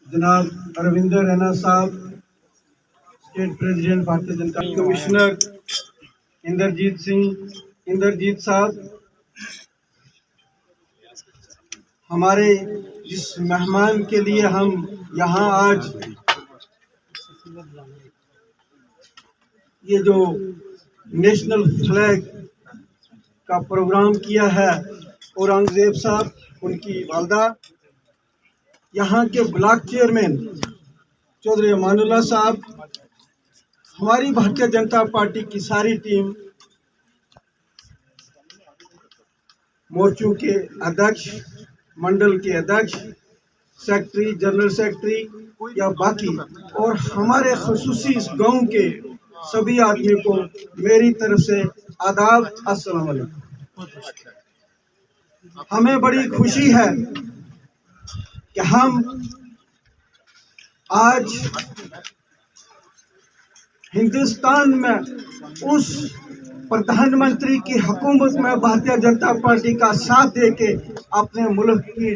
जनाब अरविंदर रैना साहब, state president Bharatiya Janata party, commissioner Indrajit साहब, हमारे जिस मेहमान के लिए हम यहाँ आज ये जो नेशनल फ्लैग का प्रोग्राम किया है, औरंगजेब साहब, उनकी वालदा, यहाँ के ब्लॉक चेयरमैन चौधरी अमानुल्लाह साहब, हमारी भारतीय जनता पार्टी की सारी टीम, मोर्चों के अध्यक्ष, मंडल के अध्यक्ष, सेक्रेटरी, जनरल सेक्रेटरी या बाकी, और हमारे खुसूसी इस गांव के सभी आदमी को मेरी तरफ से आदाब, अस्सलाम वालेकुम। हमें बड़ी खुशी है कि हम आज हिंदुस्तान में उस प्रधानमंत्री की हुकूमत में भारतीय जनता पार्टी का साथ देके अपने मुल्क की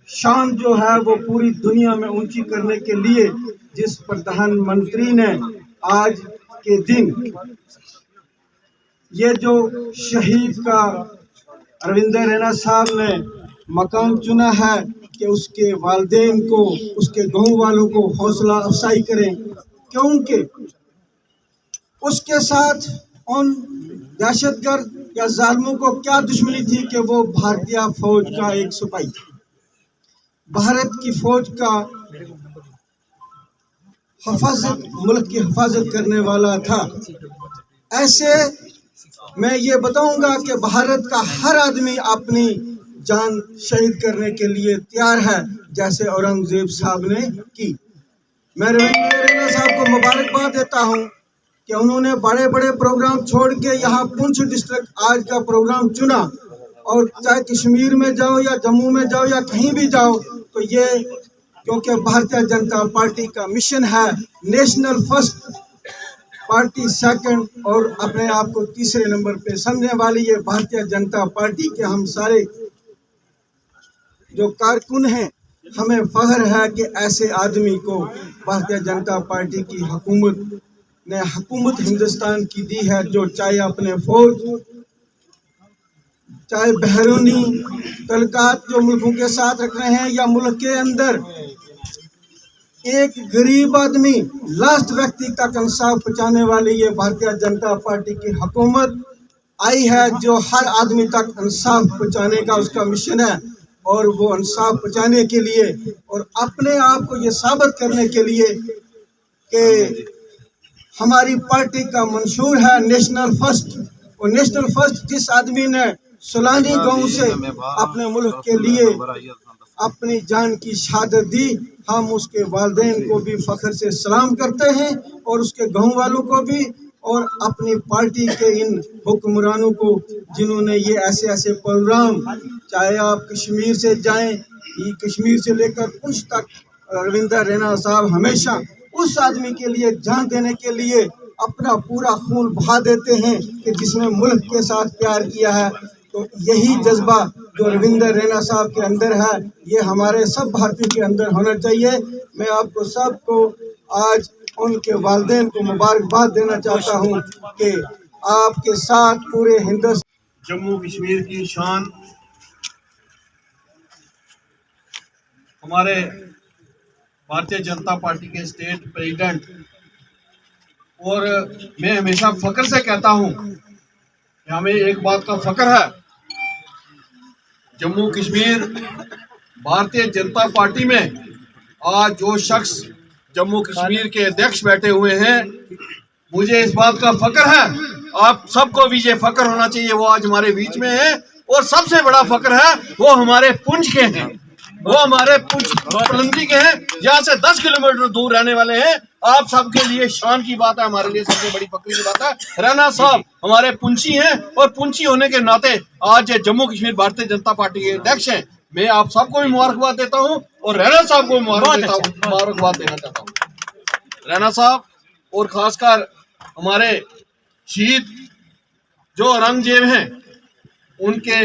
शान जो है वो पूरी दुनिया में ऊंची करने के लिए जिस प्रधानमंत्री ने आज के दिन ये जो शहीद का अरविंदर रैना साहब ने मकाम चुना है कि उसके वालिदैन को, उसके गाँव वालों को हौसला अफजाई करें, क्योंकि उसके साथ उन दहशतगर्द या जालिमों को क्या दुश्मनी थी कि वो भारतीय फौज का एक सिपाही था, भारत की फौज का मुल्क की हिफाजत करने वाला था। ऐसे मैं ये बताऊंगा कि भारत का हर आदमी अपनी जान शहीद करने के लिए तैयार है, जैसे औरंगजेब साहब ने की। मैं अरविंदर रैना साहब को मुबारकबाद देता हूँ कि उन्होंने बड़े बड़े प्रोग्राम छोड़ के यहाँ पुंछ डिस्ट्रिक्ट आज का प्रोग्राम चुना, और चाहे कश्मीर में जाओ या जम्मू में जाओ या कहीं भी जाओ, तो ये क्योंकि भारतीय जनता पार्टी का मिशन है नेशनल फर्स्ट, पार्टी सेकंड, और अपने आप को तीसरे नंबर पे समझने वाली ये भारतीय जनता पार्टी के हम सारे जो कारकुन हैं, हमें फख्र है कि ऐसे आदमी को भारतीय जनता पार्टी की हुकूमत ने हुकूमत हिंदुस्तान की दी है, जो चाहे अपने फौज, चाहे बहरूनी तलकात जो मुल्कों के साथ रख रहे हैं, या मुल्क के अंदर एक गरीब आदमी, लास्ट व्यक्ति तक इंसाफ पहुँचाने वाली ये भारतीय जनता पार्टी की हुकूमत आई है, जो हर आदमी तक इंसाफ पहुँचाने का उसका मिशन है। और वो इंसाफ पहुँचाने के लिए और अपने आप को ये साबित करने के लिए कि हमारी पार्टी का मंशूर है नेशनल फर्स्ट, और नेशनल फर्स्ट जिस आदमी ने सुलानी गांव से अपने मुल्क के लिए अपनी जान की शहादत दी, हम उसके वालिदैन को भी फख्र से सलाम करते हैं, और उसके गांव वालों को भी, और अपनी पार्टी के इन हुक्मरानों को जिन्होंने ये ऐसे ऐसे प्रोग्राम, चाहे आप कश्मीर से जाएं, ये कश्मीर से लेकर पुंछ तक, अरविंदर रैना साहब हमेशा उस आदमी के लिए जान देने के लिए अपना पूरा खून बहा देते हैं कि जिसने मुल्क के साथ प्यार किया है। तो यही जज्बा जो अरविंदर रैना साहब के अंदर है, ये हमारे सब भारतीयों के अंदर होना चाहिए। मैं आपको सबको आज उनके वालिदैन को मुबारकबाद देना चाहता हूँ कि आपके साथ पूरे हिंदुस्तान, जम्मू कश्मीर की शान, हमारे भारतीय जनता पार्टी के स्टेट प्रेसिडेंट, और मैं हमेशा फख्र से कहता हूँ कि हमें एक बात का फख्र है, जम्मू कश्मीर भारतीय जनता पार्टी में आज जो शख्स जम्मू कश्मीर के अध्यक्ष बैठे हुए हैं, मुझे इस बात का फख्र है, आप सबको भी ये फख्र होना चाहिए, वो आज हमारे बीच में है। और सबसे बड़ा फख्र है वो हमारे पुंछ के हैं, वो हमारे पुंछ पलंदी के हैं, यहाँ से 10 किलोमीटर दूर रहने वाले हैं। आप सबके लिए शान की बात है, हमारे लिए सबसे बड़ी फख्र की बात है। रैना साहब हमारे पुंछी हैं, और पुंछी होने के नाते आज जम्मू कश्मीर भारतीय जनता पार्टी के अध्यक्ष हैं। मैं आप सबको भी मुबारकबाद देता हूं, और रैना साहब को भी मुबारकबाद देना चाहता हूं। रैना साहब और खासकर हमारे शहीद जो औरंगजेब हैं, उनके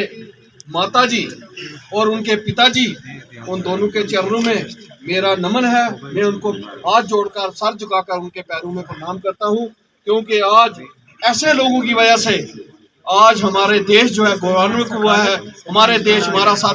माताजी और उनके पिताजी, उन दोनों के चरणों में मेरा नमन है। मैं उनको हाथ जोड़कर, सर झुकाकर उनके पैरों में प्रणाम करता हूँ, क्योंकि आज ऐसे लोगों की वजह से आज हमारे देश जो है गौरवान्वित हुआ है। हमारे देश, हमारा सारा